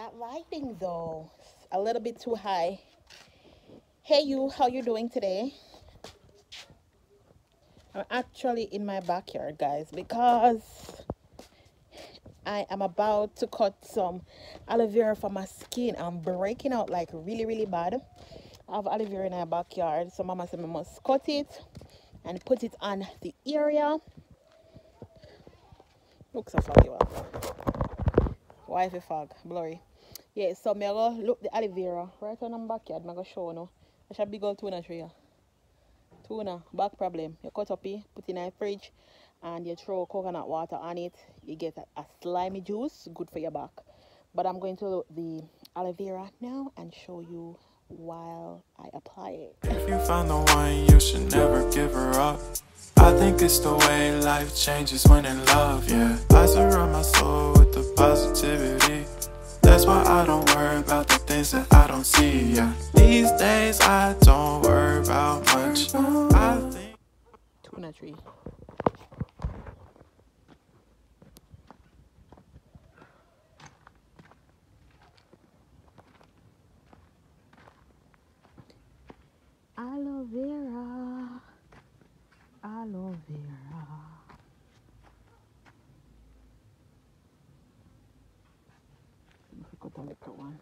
That lighting though, a little bit too high. Hey you, how you doing today? I'm actually in my backyard, guys, because I am about to cut some aloe vera for my skin. I'm breaking out like really bad. I have aloe vera in my backyard, so mama said I must cut it and put it on the area. Looks so foggy. Why is it fog? Blurry. Yeah, so me go look the aloe vera right on my backyard. I'm going to show you. I should big old tuna tree. Tuna, back problem. You cut up it, put it in a fridge, and you throw coconut water on it. You get a slimy juice, good for your back. But I'm going to look the aloe vera now and show you while I apply it. If you found the one, you should never give her up. I think it's the way life changes when in love, yeah. I surround my soul with the positivity. That's why I don't worry about the things that I don't see, yeah. These days I don't worry about much. I think Tuna tree. Aloe vera. Aloe vera. Got a little one.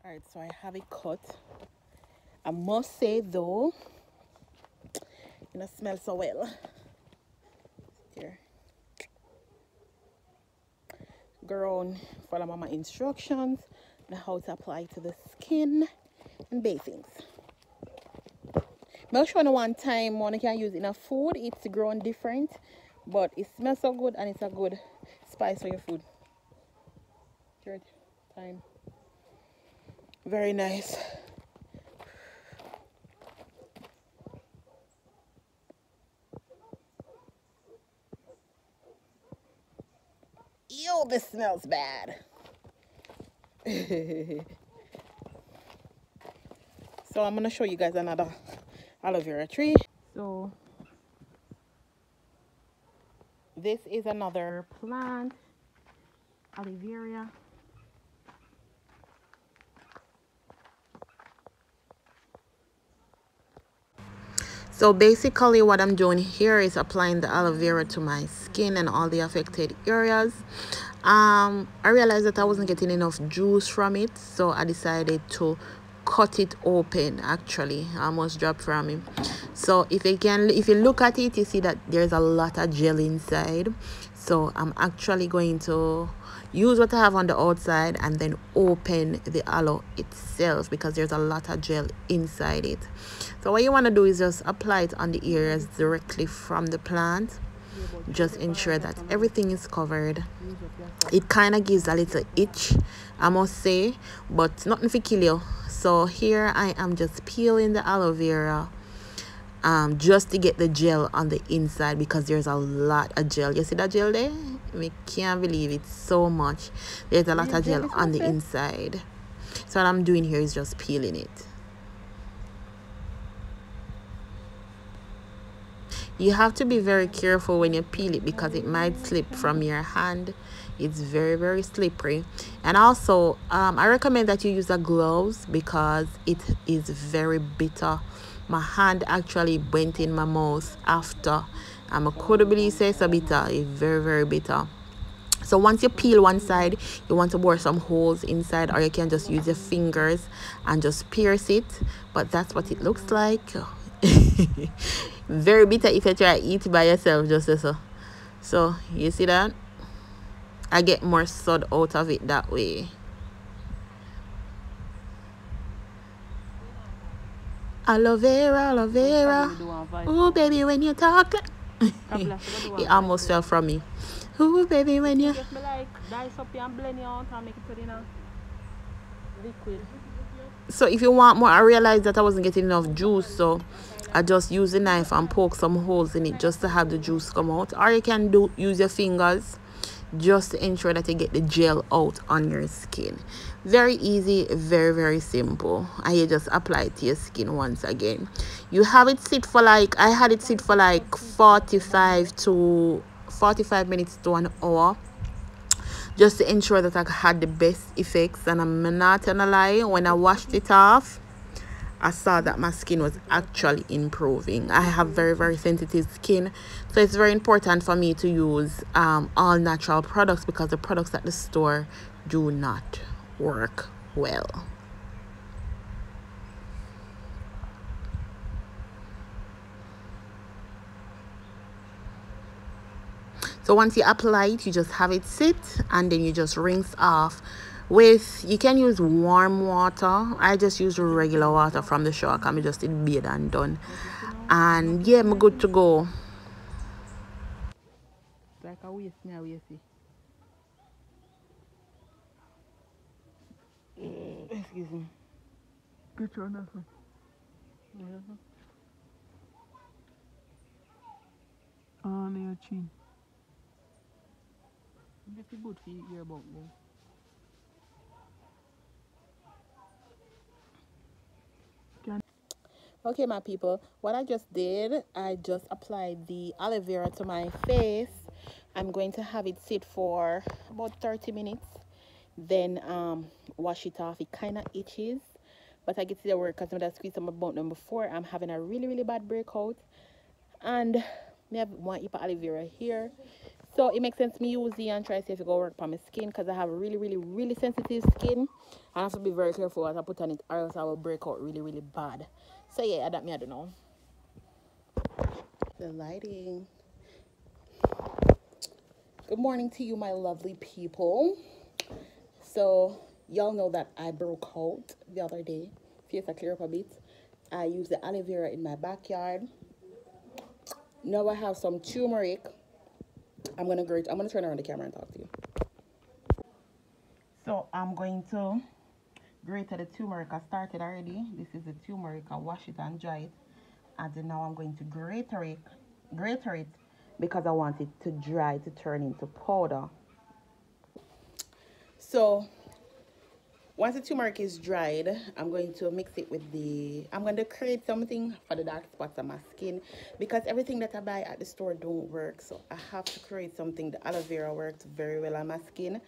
Alright, so I have it cut. I must say though, it doesn't smell so well. Here. Go around, follow mama instructions on how to apply to the skin and basings. I'll show you one time one you can use in a food. It's grown different, but it smells so good and it's a good spice for your food. Third time. Very nice. Ew, this smells bad. So I'm gonna show you guys another aloe vera tree. So this is another plant, aloe vera. So basically what I'm doing here is applying the aloe vera to my skin and all the affected areas. I realized that I wasn't getting enough juice from it, so I decided to cut it open. Actually, I almost dropped from me. So if you look at it, you see that there's a lot of gel inside. So I'm actually going to use what I have on the outside and then open the aloe itself because there's a lot of gel inside it. So what you want to do is just apply it on the areas directly from the plant. Just ensure that everything is covered. It kind of gives a little itch, I must say, but nothing for kill you. So here I am just peeling the aloe vera just to get the gel on the inside because there's a lot of gel. You see that gel there? We can't believe it so much. There's a lot of gel on the inside. So what I'm doing here is just peeling it. You have to be very careful when you peel it because it might slip from your hand. It's very slippery. And also I recommend that you use a gloves because it is very bitter. My hand actually went in my mouth after. I couldn't believe it's so bitter. It's very bitter. So once you peel one side, you want to bore some holes inside, or you can just use your fingers and just pierce it. But that's what it looks like. Very bitter if you try to eat it by yourself, just so you see that I get more sod out of it that way. Aloe vera. Oh baby, when you talk. It almost fell from me. Ooh, baby, when you Just me like dice up and blend it out and make it put in a liquid. so if you want more, I realized that I wasn't getting enough juice, so I just use the knife and poke some holes in it just to have the juice come out. Or you can use your fingers just to ensure that you get the gel out on your skin. Very easy, very, very simple. And you just apply it to your skin once again. You have it sit for like, I had it sit for like 45 minutes to an hour, just to ensure that I had the best effects. And I'm not gonna lie, when I washed it off, I saw that my skin was actually improving. I have very, very sensitive skin, so it's very important for me to use all natural products, because the products at the store do not work well. So once you apply it, you just have it sit, and then you just rinse off with, you can use warm water. I just use regular water from the shower. I'm just in bed and done. And yeah, I'm good to go. It's like a waste me a waste. Excuse me. Get your nothing. On your chin. It's good for your earbud then. Okay, my people, what I just did, I just applied the aloe vera to my face. I'm going to have it sit for about 30 minutes, then wash it off. It kind of itches, but I get to the work because when I squeezed my button before, I'm having a really, really bad breakout, and I have one heap of aloe vera here, so it makes sense me use it and try to see if it go work on my skin, because I have really, really, really sensitive skin. I have to be very careful what I put on it, or else I will break out really, really bad. So yeah, that me I don't know. The lighting. Good morning to you, my lovely people. So y'all know that I broke out the other day. Face I clear up a bit. I used the aloe vera in my backyard. Now I have some turmeric. I'm gonna turn around the camera and talk to you. So I'm going to grate the turmeric. I started already. This is the turmeric. I wash it and dry it. And then now I'm going to grate it because I want it to dry to turn into powder. So once the turmeric is dried, I'm going to mix it with I'm going to create something for the dark spots on my skin, because everything that I buy at the store don't work. So I have to create something. The aloe vera works very well on my skin,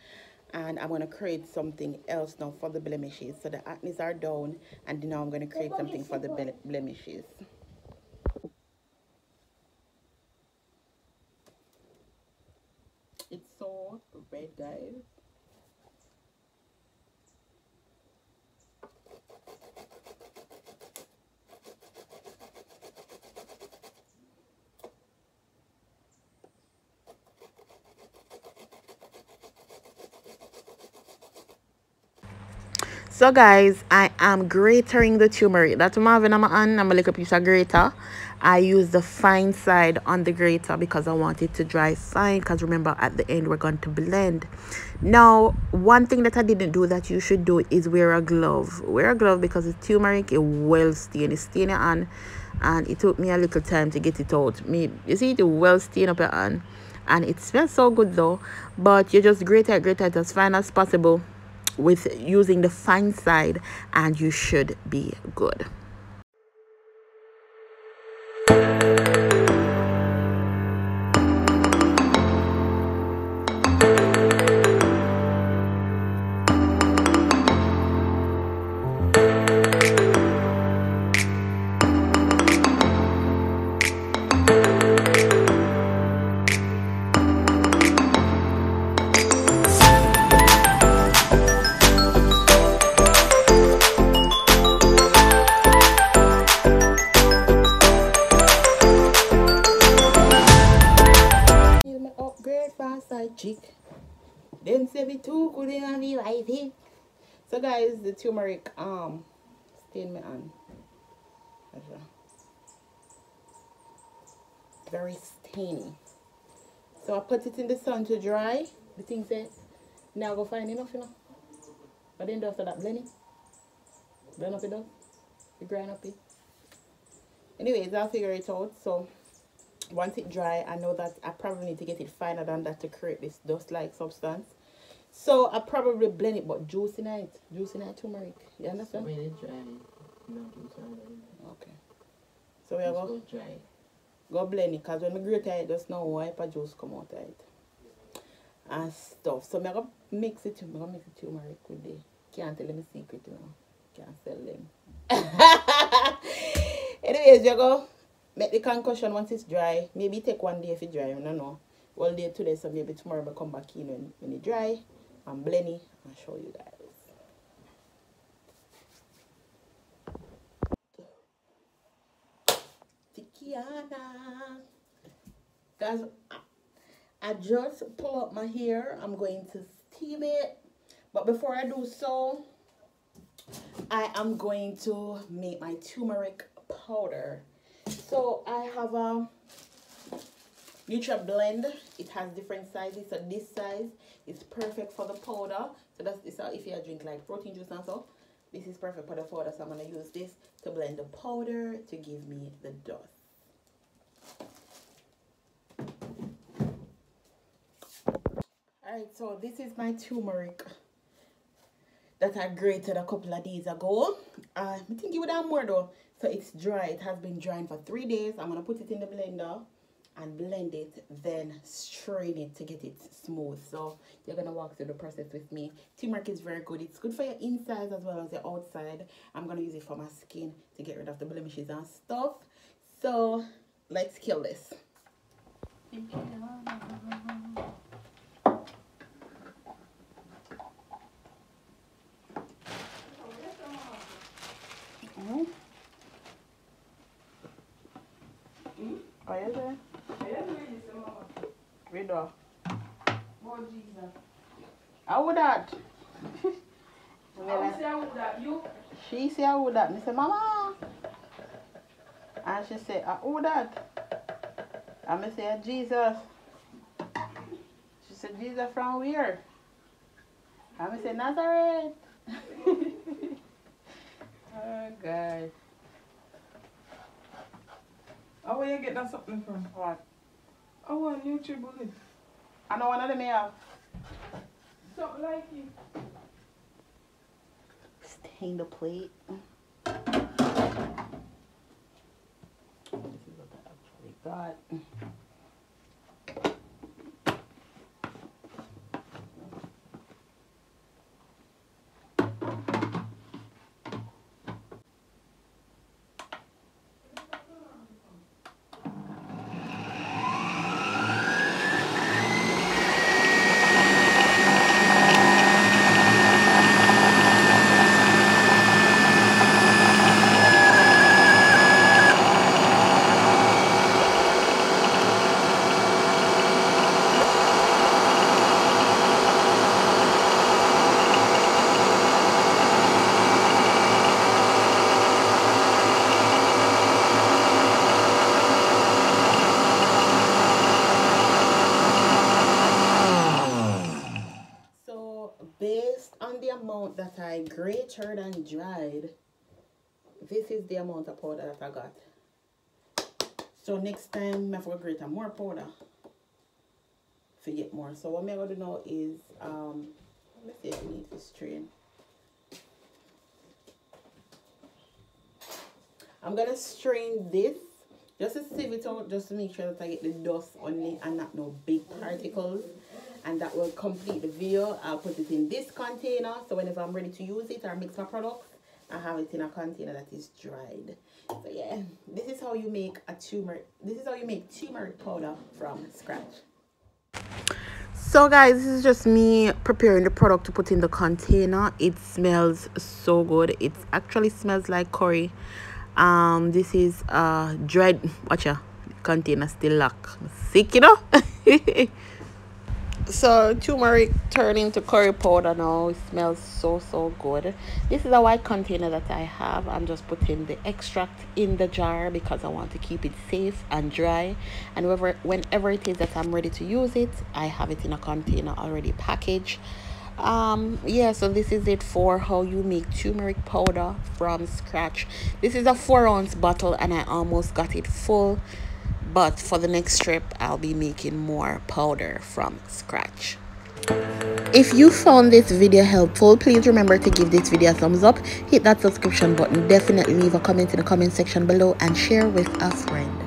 and I'm going to create something else now for the blemishes. So the acne are down, and now I'm going to create something for the blemishes. It's so red, guys. So guys, I am gratering the turmeric. That's what I'm having on my hand. I'm a little piece of grater. I use the fine side on the grater because I want it to dry fine, because remember at the end we're going to blend. Now, one thing that I didn't do that you should do is wear a glove. Wear a glove because the turmeric is well stained. It's stained your hand, and it took me a little time to get it out. You see it well stained up your hand, and it smells so good though. But you just grate it as fine as possible with using the fine side, and you should be good. Then say we too couldn't have me wifey. So guys, the turmeric stain me on. Very stainy. So So I put it in the sun to dry. The thing said, now I go find enough, you know. But then after that, blend it. Blend up it up. You grind up it. Anyways, I'll figure it out. So once it dry, I know that I probably need to get it finer than that to create this dust-like substance. So I probably blend it, but juice in it. Juice in it, turmeric. You understand? When it dry, no juice on it. Okay. So we are go dry. Go blend it, because when I grate it, just now wipe a juice come out of it. And stuff. So I'm going to mix it. I'm going to mix it turmeric with the. Can't tell them a secret, you know. Can't sell them. Anyways, you go make the concoction once it's dry. Maybe take one day if it's dry, I don't know. All day today, so maybe tomorrow I'll come back in when it's dry and blend it and show you guys. Tikiana. Guys, I just pull up my hair. I'm going to steam it. But before I do so, I am going to make my turmeric powder. So I have a Blend. It has different sizes. So this size is perfect for the powder. So that's this. If you drink like protein juice and so, this is perfect for the powder. So I'm gonna use this to blend the powder to give me the dust. Alright, so this is my turmeric that I grated a couple of days ago. I think it would have more though. So it's dry. It has been drying for 3 days. I'm gonna put it in the blender and blend it, then strain it to get it smooth. So you're gonna walk through the process with me. Turmeric is very good. It's good for your inside as well as your outside. I'm gonna use it for my skin to get rid of the blemishes and stuff. So let's kill this. Oh, is it? Read off. Oh, Jesus. How would that? I say I would that. You? She say I would that. I say, Mama. And she say, who that? And I say, Jesus. She said, Jesus from where? And I say, Nazareth. Oh, God. Oh, where you get that something from? What? Oh, on YouTube, bullet. I know one of them have. Something like it. Stain the plate. This is what I actually got. Based on the amount that I grated and dried, this is the amount of powder that I got. So next time I have to grate more powder to get more. So what I'm going to do now is, let's see if we need to strain. I'm going to strain this just to sieve it out, just to make sure that I get the dust on it and not no big particles. And that will complete the video. I'll put it in this container, so whenever I'm ready to use it or mix my products, I have it in a container that is dried. So yeah, this is how you make a turmeric. This is how you make turmeric powder from scratch. So guys, this is just me preparing the product to put in the container. It smells so good. It actually smells like curry. This is dried. Watch ya, container still locked. Sick, you know. So turmeric turned into curry powder now. It smells so good. This is a white container that I have. I'm just putting the extract in the jar because I want to keep it safe and dry, and whenever it is that I'm ready to use it, I have it in a container already packaged. Yeah, so this is it for how you make turmeric powder from scratch. This is a 4-ounce bottle and I almost got it full, but for the next trip I'll be making more powder from scratch. If you found this video helpful, please remember to give this video a thumbs up, hit that subscription button, definitely leave a comment in the comment section below, and share with a friend.